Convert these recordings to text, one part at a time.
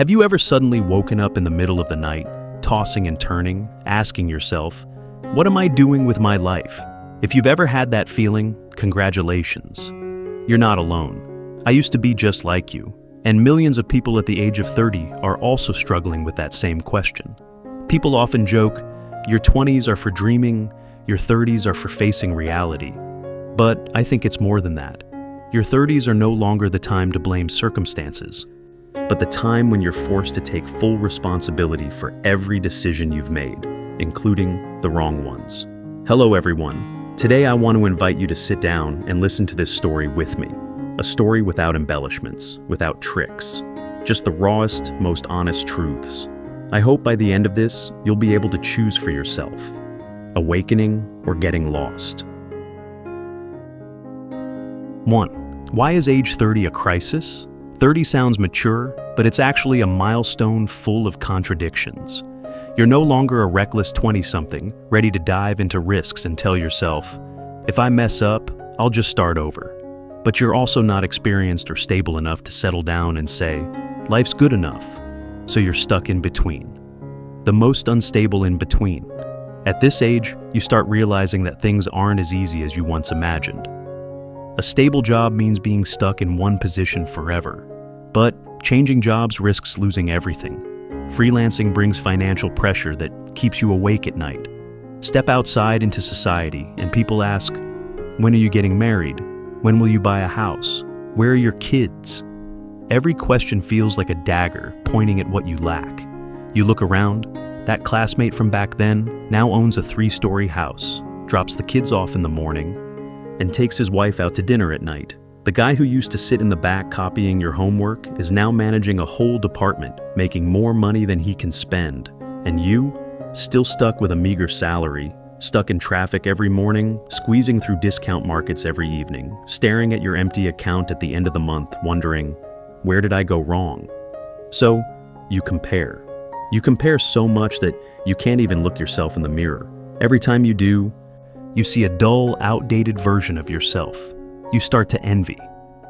Have you ever suddenly woken up in the middle of the night, tossing and turning, asking yourself, what am I doing with my life? If you've ever had that feeling, congratulations. You're not alone. I used to be just like you, and millions of people at the age of 30 are also struggling with that same question. People often joke, your 20s are for dreaming, your 30s are for facing reality. But I think it's more than that. Your 30s are no longer the time to blame circumstances, but the time when you're forced to take full responsibility for every decision you've made, including the wrong ones. Hello everyone. Today I want to invite you to sit down and listen to this story with me. A story without embellishments, without tricks, just the rawest, most honest truths. I hope by the end of this, you'll be able to choose for yourself, awakening or getting lost. 1. Why is age 30 a crisis? 30 sounds mature, but it's actually a milestone full of contradictions. You're no longer a reckless 20-something, ready to dive into risks and tell yourself, if I mess up, I'll just start over. But you're also not experienced or stable enough to settle down and say, life's good enough. So you're stuck in between. The most unstable in between. At this age, you start realizing that things aren't as easy as you once imagined. A stable job means being stuck in one position forever. But changing jobs risks losing everything. Freelancing brings financial pressure that keeps you awake at night. Step outside into society and people ask, when are you getting married? When will you buy a house? Where are your kids? Every question feels like a dagger pointing at what you lack. You look around, that classmate from back then now owns a 3-story house, drops the kids off in the morning, and takes his wife out to dinner at night. The guy who used to sit in the back copying your homework is now managing a whole department, making more money than he can spend. And you, still stuck with a meager salary, stuck in traffic every morning, squeezing through discount markets every evening, staring at your empty account at the end of the month, wondering, where did I go wrong? So, you compare. You compare so much that you can't even look yourself in the mirror. Every time you do, you see a dull, outdated version of yourself. You start to envy.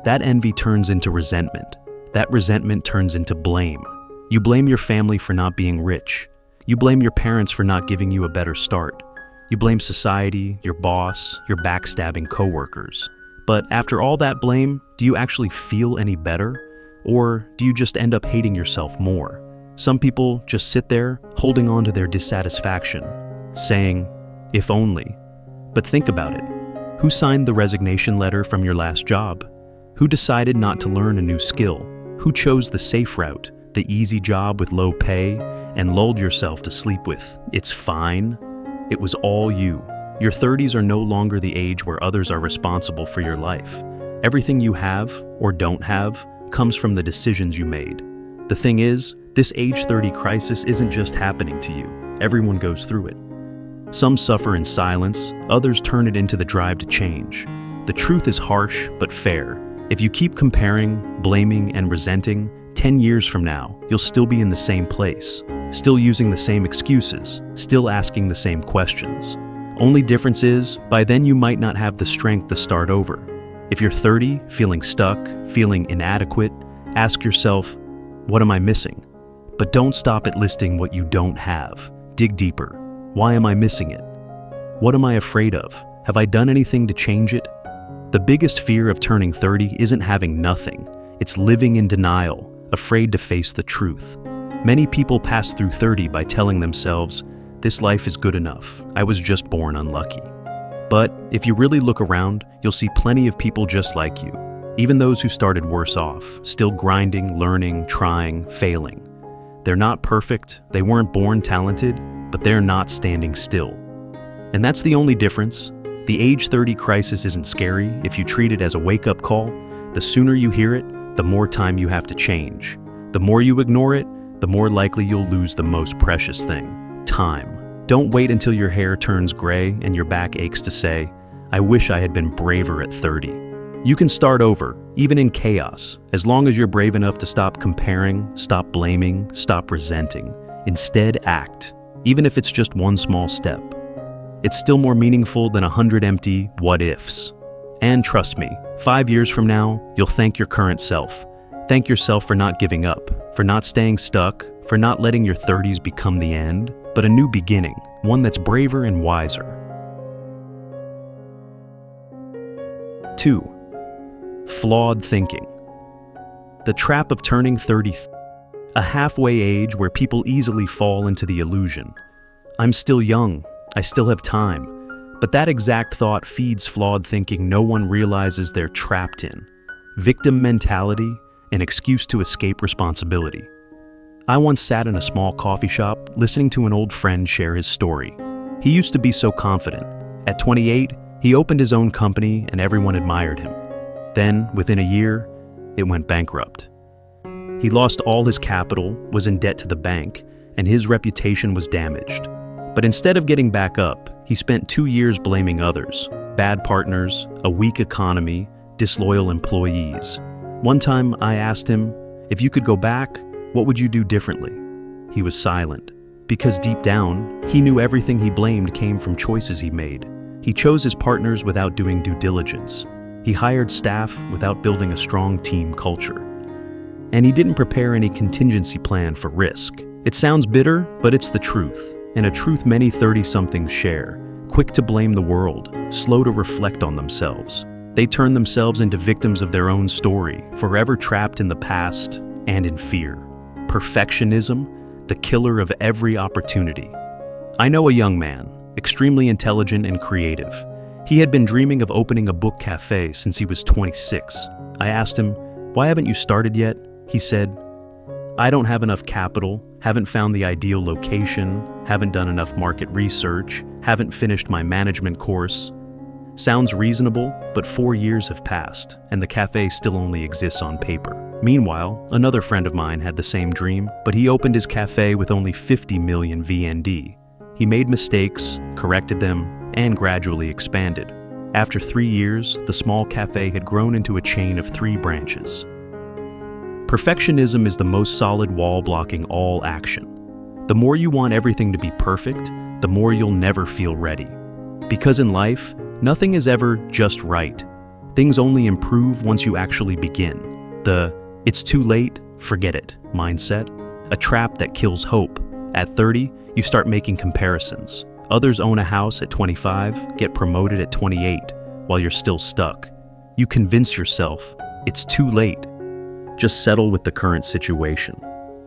That envy turns into resentment. That resentment turns into blame. You blame your family for not being rich. You blame your parents for not giving you a better start. You blame society, your boss, your backstabbing coworkers. But after all that blame, do you actually feel any better? Or do you just end up hating yourself more? Some people just sit there, holding on to their dissatisfaction, saying, if only. But think about it. Who signed the resignation letter from your last job? Who decided not to learn a new skill? Who chose the safe route, the easy job with low pay, and lulled yourself to sleep with, it's fine? It was all you. Your 30s are no longer the age where others are responsible for your life. Everything you have, or don't have, comes from the decisions you made. The thing is, this age 30 crisis isn't just happening to you. Everyone goes through it. Some suffer in silence, others turn it into the drive to change. The truth is harsh, but fair. If you keep comparing, blaming, and resenting, 10 years from now, you'll still be in the same place, still using the same excuses, still asking the same questions. Only difference is, by then you might not have the strength to start over. If you're 30, feeling stuck, feeling inadequate, ask yourself, what am I missing? But don't stop at listing what you don't have. Dig deeper. Why am I missing it? What am I afraid of? Have I done anything to change it? The biggest fear of turning 30 isn't having nothing. It's living in denial, afraid to face the truth. Many people pass through 30 by telling themselves, this life is good enough. I was just born unlucky. But if you really look around, you'll see plenty of people just like you. Even those who started worse off, still grinding, learning, trying, failing. They're not perfect, they weren't born talented, but they're not standing still. And that's the only difference. The age 30 crisis isn't scary if you treat it as a wake-up call. The sooner you hear it, the more time you have to change. The more you ignore it, the more likely you'll lose the most precious thing, time. Don't wait until your hair turns gray and your back aches to say, I wish I had been braver at 30. You can start over, even in chaos, as long as you're brave enough to stop comparing, stop blaming, stop resenting. Instead, act. Even if it's just one small step. It's still more meaningful than 100 empty what-ifs. And trust me, 5 years from now, you'll thank your current self. Thank yourself for not giving up, for not staying stuck, for not letting your 30s become the end, but a new beginning, one that's braver and wiser. 2. Flawed thinking. The trap of turning 30, a halfway age where people easily fall into the illusion. I'm still young, I still have time. But that exact thought feeds flawed thinking no one realizes they're trapped in. Victim mentality, an excuse to escape responsibility. I once sat in a small coffee shop listening to an old friend share his story. He used to be so confident. At 28, he opened his own company and everyone admired him. Then, within a year, it went bankrupt. He lost all his capital, was in debt to the bank, and his reputation was damaged. But instead of getting back up, he spent 2 years blaming others, bad partners, a weak economy, disloyal employees. One time I asked him, if you could go back, what would you do differently? He was silent, because deep down, he knew everything he blamed came from choices he made. He chose his partners without doing due diligence. He hired staff without building a strong team culture. And he didn't prepare any contingency plan for risk. It sounds bitter, but it's the truth, and a truth many 30-somethings share. Quick to blame the world, slow to reflect on themselves. They turn themselves into victims of their own story, forever trapped in the past and in fear. Perfectionism, the killer of every opportunity. I know a young man, extremely intelligent and creative. He had been dreaming of opening a book cafe since he was 26. I asked him, "Why haven't you started yet?" He said, "I don't have enough capital, haven't found the ideal location, haven't done enough market research, haven't finished my management course." Sounds reasonable, but 4 years have passed, and the cafe still only exists on paper. Meanwhile, another friend of mine had the same dream, but he opened his cafe with only 50 million VND. He made mistakes, corrected them, and gradually expanded. After 3 years, the small cafe had grown into a chain of 3 branches. Perfectionism is the most solid wall blocking all action. The more you want everything to be perfect, the more you'll never feel ready. Because in life, nothing is ever just right. Things only improve once you actually begin. The "it's too late, forget it" mindset, a trap that kills hope. At 30, you start making comparisons. Others own a house at 25, get promoted at 28, while you're still stuck. You convince yourself it's too late. Just settle with the current situation.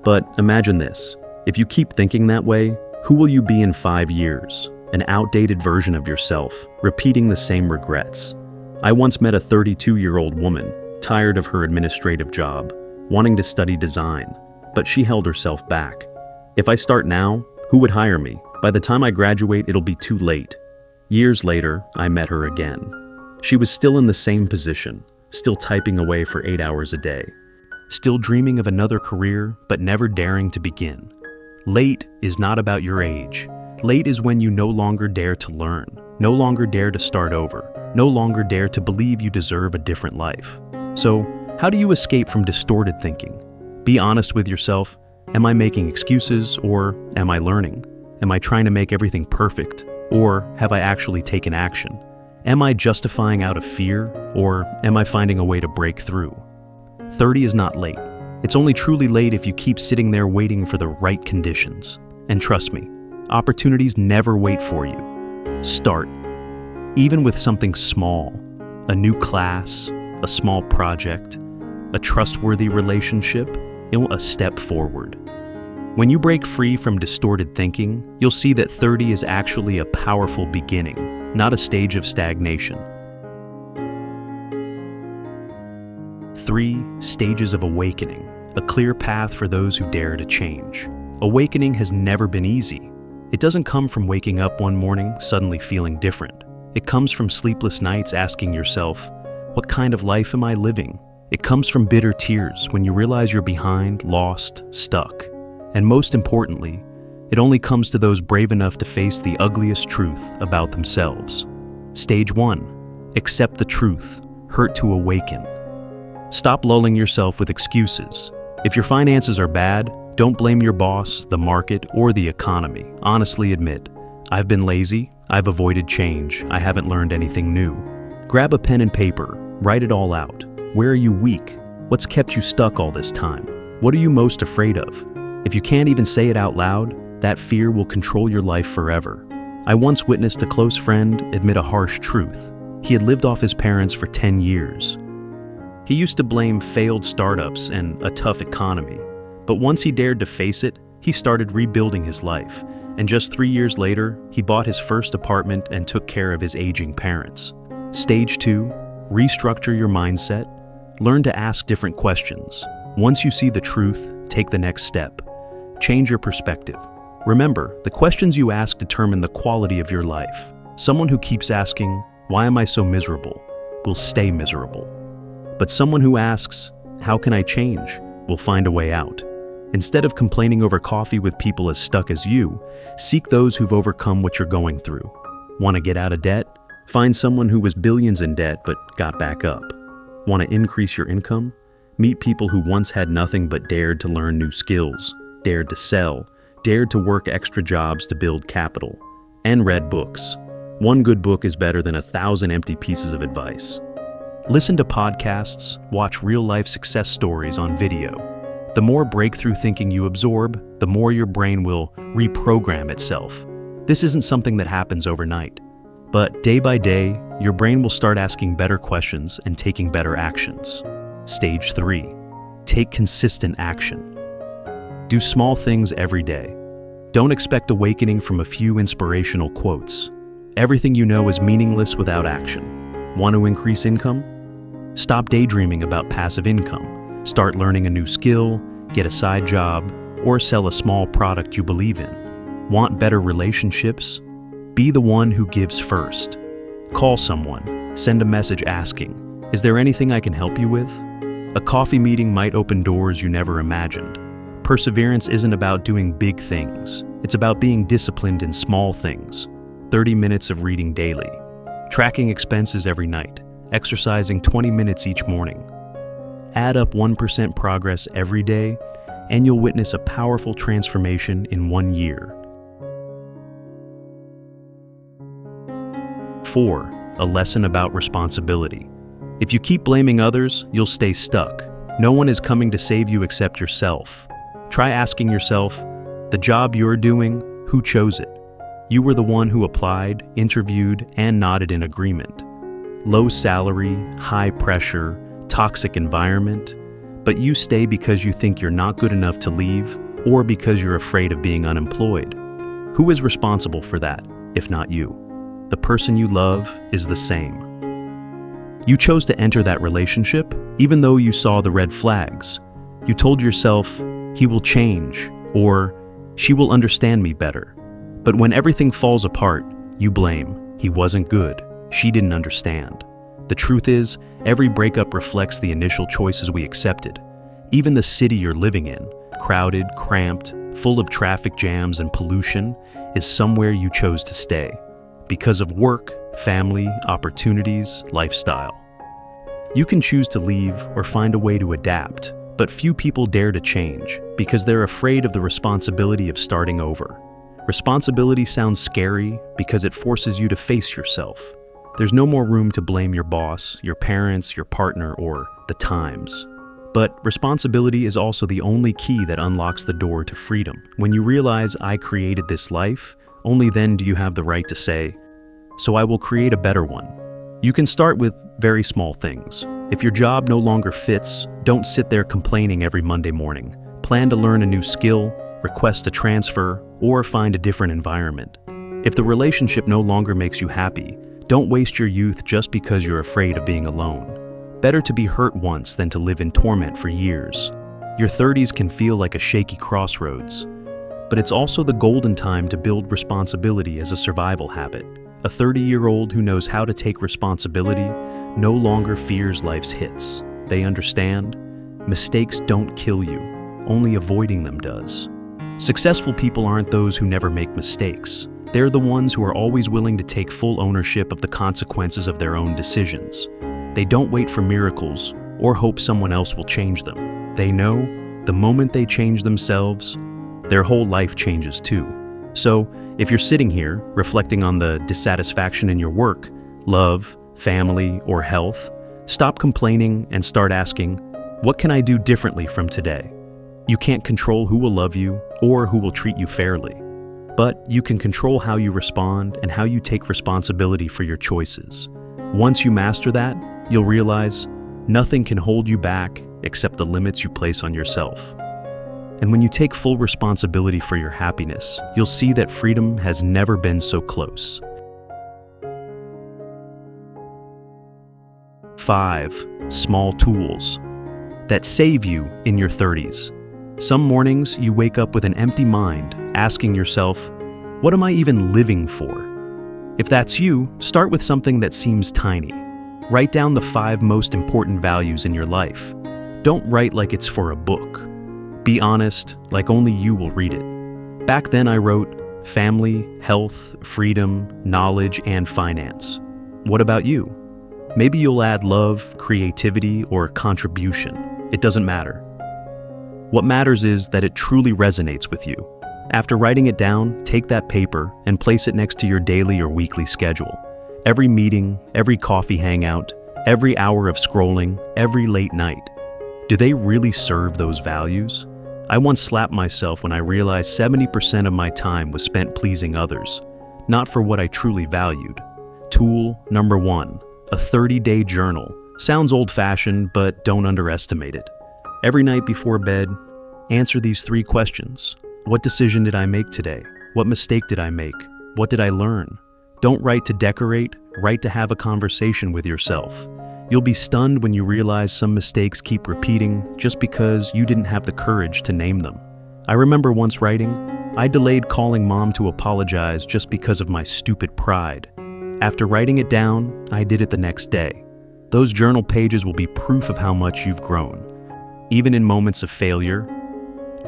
But imagine this, if you keep thinking that way, who will you be in 5 years? An outdated version of yourself, repeating the same regrets. I once met a 32-year-old woman, tired of her administrative job, wanting to study design, but she held herself back. "If I start now, who would hire me? By the time I graduate, it'll be too late." Years later, I met her again. She was still in the same position, still typing away for 8 hours a day, still dreaming of another career, but never daring to begin. Late is not about your age. Late is when you no longer dare to learn, no longer dare to start over, no longer dare to believe you deserve a different life. So, how do you escape from distorted thinking? Be honest with yourself. Am I making excuses, or am I learning? Am I trying to make everything perfect, or have I actually taken action? Am I justifying out of fear, or am I finding a way to break through? 30 is not late. It's only truly late if you keep sitting there waiting for the right conditions. And trust me, opportunities never wait for you. Start. Even with something small, a new class, a small project, a trustworthy relationship, a step forward. When you break free from distorted thinking, you'll see that 30 is actually a powerful beginning, not a stage of stagnation. 3 stages of awakening, a clear path for those who dare to change. Awakening has never been easy. It doesn't come from waking up one morning suddenly feeling different. It comes from sleepless nights asking yourself, what kind of life am I living? It comes from bitter tears when you realize you're behind, lost, stuck. And most importantly, it only comes to those brave enough to face the ugliest truth about themselves. Stage 1. Accept the truth. Hurt to awaken. Stop lulling yourself with excuses. If your finances are bad, don't blame your boss, the market, or the economy. Honestly admit, I've been lazy, I've avoided change, I haven't learned anything new. Grab a pen and paper, write it all out. Where are you weak? What's kept you stuck all this time? What are you most afraid of? If you can't even say it out loud, that fear will control your life forever. I once witnessed a close friend admit a harsh truth. He had lived off his parents for 10 years. He used to blame failed startups and a tough economy. But once he dared to face it, he started rebuilding his life. And just 3 years later, he bought his first apartment and took care of his aging parents. Stage 2, restructure your mindset. Learn to ask different questions. Once you see the truth, take the next step. Change your perspective. Remember, the questions you ask determine the quality of your life. Someone who keeps asking, "Why am I so miserable?" will stay miserable. But someone who asks, "How can I change?" will find a way out. Instead of complaining over coffee with people as stuck as you, seek those who've overcome what you're going through. Want to get out of debt? Find someone who was billions in debt but got back up. Want to increase your income? Meet people who once had nothing but dared to learn new skills, dared to sell, dared to work extra jobs to build capital, and read books. One good book is better than 1,000 empty pieces of advice. Listen to podcasts, watch real-life success stories on video. The more breakthrough thinking you absorb, the more your brain will reprogram itself. This isn't something that happens overnight. But day by day, your brain will start asking better questions and taking better actions. Stage 3. Take consistent action. Do small things every day. Don't expect awakening from a few inspirational quotes. Everything you know is meaningless without action. Want to increase income? Stop daydreaming about passive income. Start learning a new skill, get a side job, or sell a small product you believe in. Want better relationships? Be the one who gives first. Call someone, send a message asking, "Is there anything I can help you with?" A coffee meeting might open doors you never imagined. Perseverance isn't about doing big things. It's about being disciplined in small things. 30 minutes of reading daily. Tracking expenses every night. Exercising 20 minutes each morning. Add up 1% progress every day, and you'll witness a powerful transformation in 1 year. 4. A lesson about responsibility. If you keep blaming others, you'll stay stuck. No one is coming to save you except yourself. Try asking yourself, the job you're doing, who chose it? You were the one who applied, interviewed, and nodded in agreement. Low salary, high pressure, toxic environment, but you stay because you think you're not good enough to leave or because you're afraid of being unemployed. Who is responsible for that, if not you? The person you love is the same. You chose to enter that relationship even though you saw the red flags. You told yourself, "He will change," or "She will understand me better." But when everything falls apart, you blame, "He wasn't good. She didn't understand." The truth is, every breakup reflects the initial choices we accepted. Even the city you're living in, crowded, cramped, full of traffic jams and pollution, is somewhere you chose to stay. Because of work, family, opportunities, lifestyle. You can choose to leave or find a way to adapt, but few people dare to change because they're afraid of the responsibility of starting over. Responsibility sounds scary because it forces you to face yourself. There's no more room to blame your boss, your parents, your partner, or the times. But responsibility is also the only key that unlocks the door to freedom. When you realize I created this life, only then do you have the right to say, "So I will create a better one." You can start with very small things. If your job no longer fits, don't sit there complaining every Monday morning. Plan to learn a new skill, request a transfer, or find a different environment. If the relationship no longer makes you happy, don't waste your youth just because you're afraid of being alone. Better to be hurt once than to live in torment for years. Your 30s can feel like a shaky crossroads, but it's also the golden time to build responsibility as a survival habit. A 30-year-old who knows how to take responsibility no longer fears life's hits. They understand, mistakes don't kill you, only avoiding them does. Successful people aren't those who never make mistakes. They're the ones who are always willing to take full ownership of the consequences of their own decisions. They don't wait for miracles or hope someone else will change them. They know the moment they change themselves, their whole life changes too. So, if you're sitting here reflecting on the dissatisfaction in your work, love, family, or health, stop complaining and start asking, What can I do differently from today? You can't control who will love you or who will treat you fairly, but you can control how you respond and how you take responsibility for your choices. Once you master that, you'll realize nothing can hold you back except the limits you place on yourself. And when you take full responsibility for your happiness, you'll see that freedom has never been so close. 5 small tools that save you in your 30s. Some mornings you wake up with an empty mind, asking yourself, what am I even living for? If that's you, start with something that seems tiny. Write down the 5 most important values in your life. Don't write like it's for a book. Be honest, like only you will read it. Back then I wrote family, health, freedom, knowledge, and finance. What about you? Maybe you'll add love, creativity, or contribution. It doesn't matter. What matters is that it truly resonates with you. After writing it down, take that paper and place it next to your daily or weekly schedule. Every meeting, every coffee hangout, every hour of scrolling, every late night. Do they really serve those values? I once slapped myself when I realized 70% of my time was spent pleasing others, not for what I truly valued. Tool number 1, a 30-day journal. Sounds old-fashioned, but don't underestimate it. Every night before bed, answer these 3 questions. What decision did I make today? What mistake did I make? What did I learn? Don't write to decorate, write to have a conversation with yourself. You'll be stunned when you realize some mistakes keep repeating just because you didn't have the courage to name them. I remember once writing, I delayed calling mom to apologize just because of my stupid pride. After writing it down, I did it the next day. Those journal pages will be proof of how much you've grown, even in moments of failure.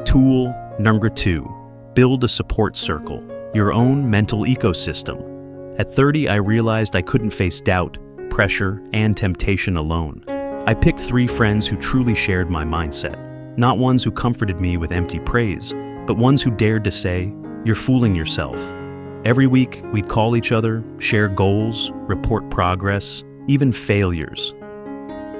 Tool number 2, build a support circle, your own mental ecosystem. At 30, I realized I couldn't face doubt, pressure, and temptation alone. I picked 3 friends who truly shared my mindset, not ones who comforted me with empty praise, but ones who dared to say, "You're fooling yourself." Every week, we'd call each other, share goals, report progress, even failures.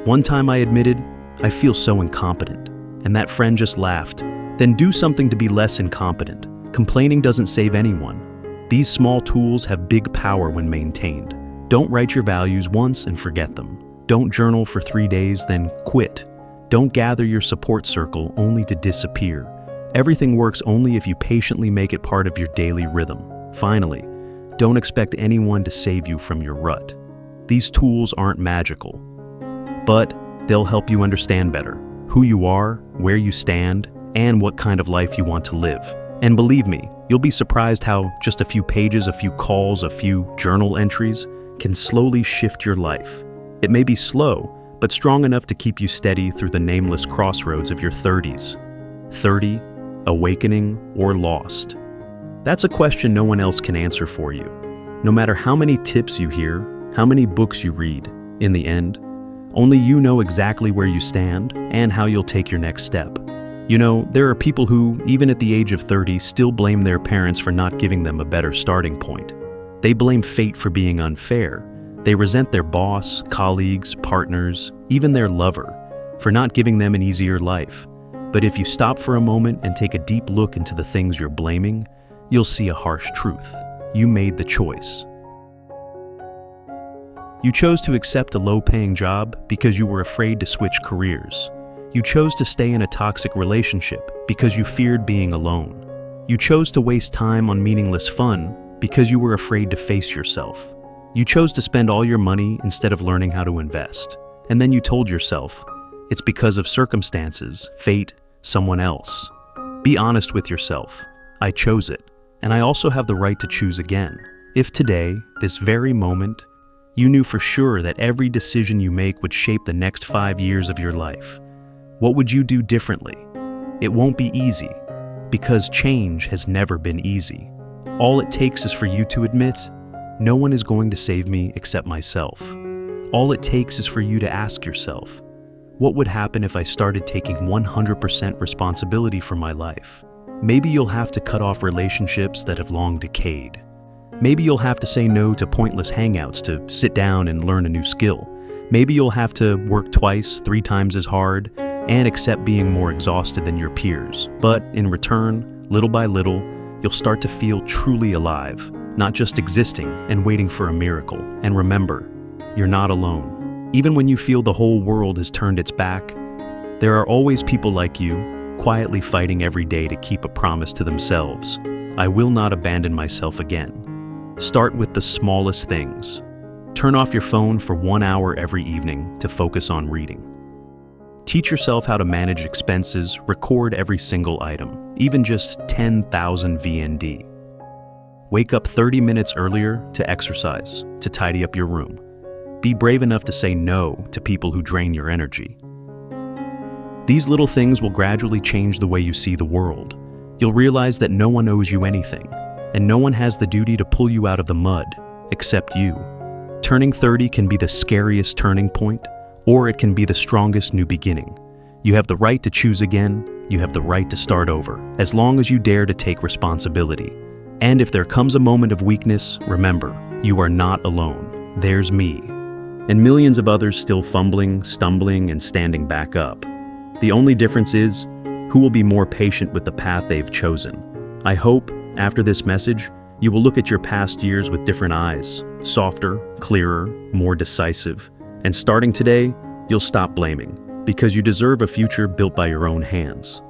One time I admitted, I feel so incompetent, and that friend just laughed. Then do something to be less incompetent. Complaining doesn't save anyone. These small tools have big power when maintained. Don't write your values once and forget them. Don't journal for 3 days, then quit. Don't gather your support circle only to disappear. Everything works only if you patiently make it part of your daily rhythm. Finally, don't expect anyone to save you from your rut. These tools aren't magical, but they'll help you understand better who you are, where you stand, and what kind of life you want to live. And believe me, you'll be surprised how just a few pages, a few calls, a few journal entries can slowly shift your life. It may be slow, but strong enough to keep you steady through the nameless crossroads of your 30s. 30, awakening, or lost? That's a question no one else can answer for you. No matter how many tips you hear, how many books you read, in the end, only you know exactly where you stand and how you'll take your next step. You know, there are people who, even at the age of 30, still blame their parents for not giving them a better starting point. They blame fate for being unfair. They resent their boss, colleagues, partners, even their lover, for not giving them an easier life. But if you stop for a moment and take a deep look into the things you're blaming, you'll see a harsh truth. You made the choice. You chose to accept a low-paying job because you were afraid to switch careers. You chose to stay in a toxic relationship because you feared being alone. You chose to waste time on meaningless fun because you were afraid to face yourself. You chose to spend all your money instead of learning how to invest. And then you told yourself, it's because of circumstances, fate, someone else. Be honest with yourself. I chose it, and I also have the right to choose again. If today, this very moment, you knew for sure that every decision you make would shape the next 5 years of your life, what would you do differently? It won't be easy, because change has never been easy. All it takes is for you to admit, no one is going to save me except myself. All it takes is for you to ask yourself, what would happen if I started taking 100% responsibility for my life? Maybe you'll have to cut off relationships that have long decayed. Maybe you'll have to say no to pointless hangouts to sit down and learn a new skill. Maybe you'll have to work twice, 3 times as hard, and accept being more exhausted than your peers. But in return, little by little, you'll start to feel truly alive, not just existing and waiting for a miracle. And remember, you're not alone. Even when you feel the whole world has turned its back, there are always people like you, quietly fighting every day to keep a promise to themselves. I will not abandon myself again. Start with the smallest things. Turn off your phone for 1 hour every evening to focus on reading. Teach yourself how to manage expenses, record every single item, even just 10,000 VND. Wake up 30 minutes earlier to exercise, to tidy up your room. Be brave enough to say no to people who drain your energy. These little things will gradually change the way you see the world. You'll realize that no one owes you anything, and no one has the duty to pull you out of the mud, except you. Turning 30 can be the scariest turning point, or it can be the strongest new beginning. You have the right to choose again, you have the right to start over, as long as you dare to take responsibility. And if there comes a moment of weakness, remember, you are not alone. There's me. And millions of others still fumbling, stumbling, and standing back up. The only difference is, who will be more patient with the path they've chosen? I hope, after this message, you will look at your past years with different eyes, softer, clearer, more decisive. And starting today, you'll stop blaming, because you deserve a future built by your own hands.